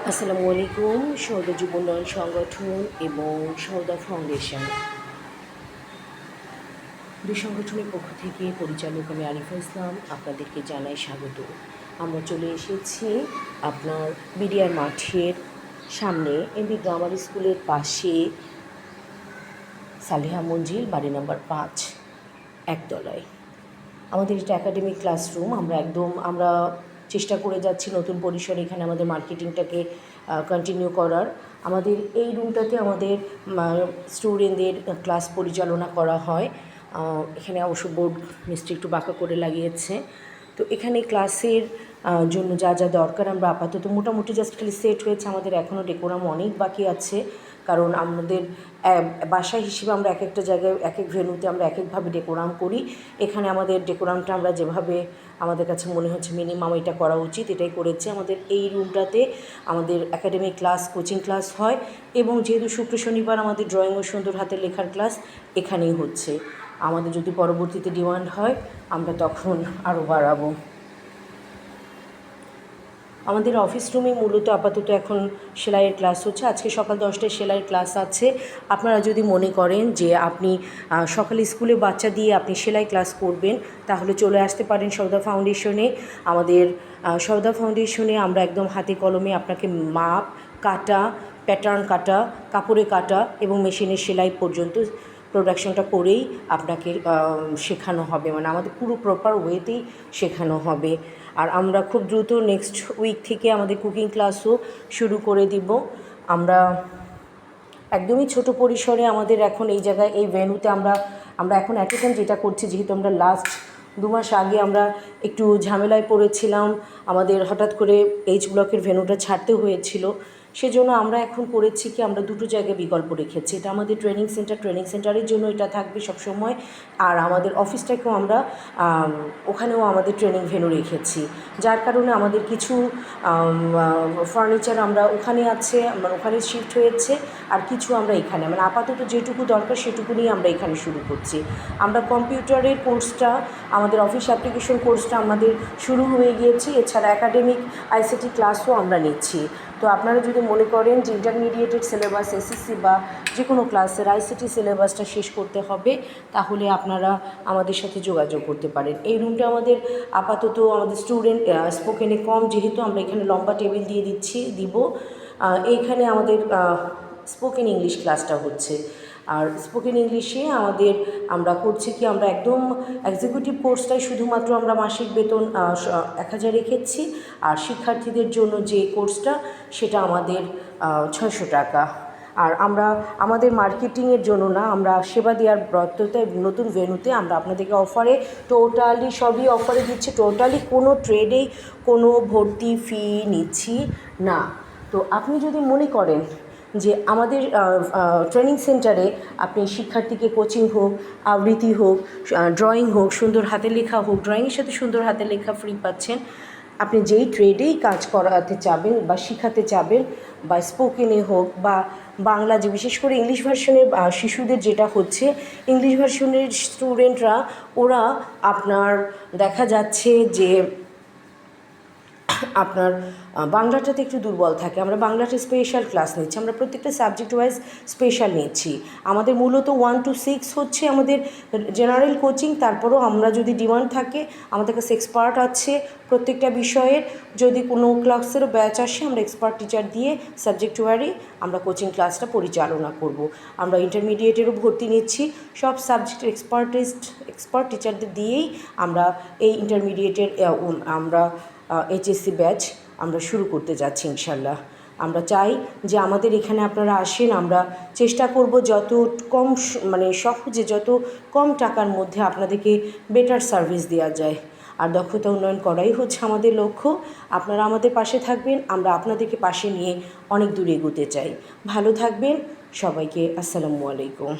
আসসালামু আলাইকুম। সৌদা যুব উন্নয়ন সংগঠন এবং সৌদা ফাউন্ডেশন দুই সংগঠনের পক্ষ থেকে পরিচালক আমি আরিফা ইসলাম আপনাদেরকে জানাই স্বাগত। আমরা চলে এসেছি আপনার বিডিআর মাঠের সামনে এমবি গ্রামার স্কুলের পাশে সালেহা মঞ্জিল বাড়ি নাম্বার 5 একতলায়। আমাদের এটা একাডেমিক ক্লাসরুম। আমরা চেষ্টা করে যাচ্ছি নতুন পরিসরে এখানে আমাদের মার্কেটিংটাকে কন্টিনিউ করার। আমাদের এই রুমটাতে আমাদের স্টুডেন্টদের ক্লাস পরিচালনা করা হয়। এখানে অবশ্য বোর্ড মিস্ত্রি একটু বাঁকা করে লাগিয়েছে। তো এখানে ক্লাসের জন্য যা যা দরকার আমরা আপাতত মোটামুটি জাস্ট খালি সেট হয়েছে। আমাদের এখনও ডেকোরাম অনেক বাকি আছে, কারণ আমাদের বাসা হিসেবে আমরা এক একটা জায়গায় এক এক ভেন্যুতে আমরা এক একভাবে ডেকোরাম করি। এখানে আমাদের ডেকোরামটা আমরা যেভাবে আমাদের কাছে মনে হচ্ছে মিনিমাম এটা করা উচিত এটাই করেছে। আমাদের এই রুমটাতে আমাদের একাডেমিক ক্লাস, কোচিং ক্লাস হয়, এবং যেহেতু শুক্র শনিবার আমাদের ড্রয়িং ও সুন্দর হাতের লেখার ক্লাস এখানেই হচ্ছে। আমাদের যদি পরবর্তীতে ডিমান্ড হয় আমরা তখন আরও বাড়াবো। আমাদের অফিস রুমে মূলত আপাতত এখন সেলাইয়ের ক্লাস হচ্ছে। আজকে সকাল 10টায় সেলাইয়ের ক্লাস আছে। আপনারা যদি মনে করেন যে আপনি সকালে স্কুলে বাচ্চা দিয়ে আপনি সেলাই ক্লাস করবেন, তাহলে চলে আসতে পারেন সৌদা ফাউন্ডেশনে। আমাদের সৌদা ফাউন্ডেশনে আমরা একদম হাতে কলমে আপনাকে মাপ কাটা, প্যাটার্ন কাটা, কাপড়ে কাটা এবং মেশিনের সেলাই পর্যন্ত প্রোডাকশনটা করেই আপনাকে শেখানো হবে। মানে আমাদের পুরো প্রপার ওয়েতেই শেখানো হবে। আর আমরা খুব দ্রুত নেক্সট উইক থেকে আমাদের কুকিং ক্লাসও শুরু করে দিব। আমরা একদমই ছোট পরিসরে আমাদের এখন এই জায়গায় এই ভেন্যুতে আমরা এখন অ্যাট এ টাইম যেটা করছি, যেহেতু আমরা লাস্ট 2 মাস আগে আমরা একটু ঝামেলায় পড়েছিলাম, আমাদের হঠাৎ করে এইচ ব্লকের ভেন্যুটা ছাড়তে হয়েছিল, সেজন্য আমরা এখন করেছি কি আমরা দুটো জায়গায় বিকল্প রেখেছি। এটা আমাদের ট্রেনিং সেন্টারের জন্য এটা থাকবে সবসময়, আর আমাদের অফিসটাকেও আমরা ওখানেও আমাদের ট্রেনিং ভেন্যু রেখেছি, যার কারণে আমাদের কিছু ফার্নিচার আমরা ওখানে আছে, আমরা ওখানে শিফট হয়েছে, আর কিছু আমরা এখানে মানে আপাতত যেটুকু দরকার সেটুকু নিয়ে আমরা এখানে শুরু করছি। আমরা কম্পিউটারের কোর্সটা, আমাদের অফিস অ্যাপ্লিকেশন কোর্সটা আমাদের শুরু হয়ে গিয়েছে। এছাড়া একাডেমিক আইসিটি ক্লাসও আমরা নিচ্ছি। তো আপনারা যদি মনে করেন যে ইন্টারমিডিয়েটের সিলেবাস, এসএসসি বা যে কোনো ক্লাসের আইসিটি সিলেবাসটা শেষ করতে হবে, তাহলে আপনারা আমাদের সাথে যোগাযোগ করতে পারেন। এই রুমটা আমাদের আপাতত আমাদের স্টুডেন্ট স্পোকেনে কম, যেহেতু আমরা এখানে লম্বা টেবিল দিয়ে দিব। এইখানে আমাদের স্পোকেন ইংলিশ ক্লাসটা হচ্ছে। আর স্পোকেন ইংলিশে আমরা করছি কি আমরা একদম এক্সিকিউটিভ কোর্সটাই শুধুমাত্র আমরা মাসিক বেতন 1000 রেখেছি, আর শিক্ষার্থীদের জন্য যে কোর্সটা সেটা আমাদের 600 টাকা। আর আমরা আমাদের মার্কেটিংয়ের জন্য না, আমরা সেবা দেওয়ার ব্রততে নতুন ভেন্যুতে আমরা আপনাদেরকে অফারে টোটালি সবই অফারে দিচ্ছি। টোটালি কোনো ট্রেডেই কোনো ভর্তি ফি নিচ্ছি না। তো আপনি যদি মনে করেন যে আমাদের ট্রেনিং সেন্টারে আপনি শিক্ষার্থীকে কোচিং হোক, আবৃত্তি হোক, ড্রয়িং হোক, সুন্দর হাতের লেখা হোক, ড্রয়িংয়ের সাথে সুন্দর হাতের লেখা ফ্রি পাচ্ছেন। আপনি যেই ট্রেডেই কাজ করাতে চাবেন বা শিখাতে চাবেন, বা স্পোকেনে হোক বা বাংলা, যে বিশেষ করে ইংলিশ ভার্সনের শিশুদের যেটা হচ্ছে, ইংলিশ ভার্সনের স্টুডেন্টরা ওরা আপনার দেখা যাচ্ছে যে আপনার বাংলাটাতে একটু দুর্বল থাকে। আমরা বাংলাতে স্পেশাল ক্লাস নিচ্ছি, আমরা প্রত্যেকটা সাবজেক্ট ওয়াইজ স্পেশাল নিচ্ছি। আমাদের মূলত 1 to 6 হচ্ছে আমাদের জেনারেল কোচিং। তারপরেও আমরা যদি ডিমান্ড থাকে, আমাদের কাছে এক্সপার্ট আছে প্রত্যেকটা বিষয়ের। যদি কোনো ক্লাসেরও ব্যাচ আসে, আমরা এক্সপার্ট টিচার দিয়ে সাবজেক্ট ওয়ারি আমরা কোচিং ক্লাসটা পরিচালনা করব। আমরা ইন্টারমিডিয়েটেরও ভর্তি নিচ্ছি, সব সাবজেক্ট এক্সপার্ট টিচারদের দিয়েই আমরা এই ইন্টারমিডিয়েটের আমরা এইচএসসি ব্যাচ আমরা শুরু করতে যাচ্ছি ইনশাল্লাহ। আমরা চাই যে আমাদের এখানে আপনারা আসেন। আমরা চেষ্টা করব যত কম মানে সহজে যত কম টাকার মধ্যে আপনাদেরকে বেটার সার্ভিস দেওয়া যায়। আর দক্ষতা উন্নয়ন করাই হচ্ছে আমাদের লক্ষ্য। আপনারা আমাদের পাশে থাকবেন, আমরা আপনাদেরকে পাশে নিয়ে অনেক দূরে এগোতে চাই। ভালো থাকবেন সবাইকে। আসসালামু আলাইকুম।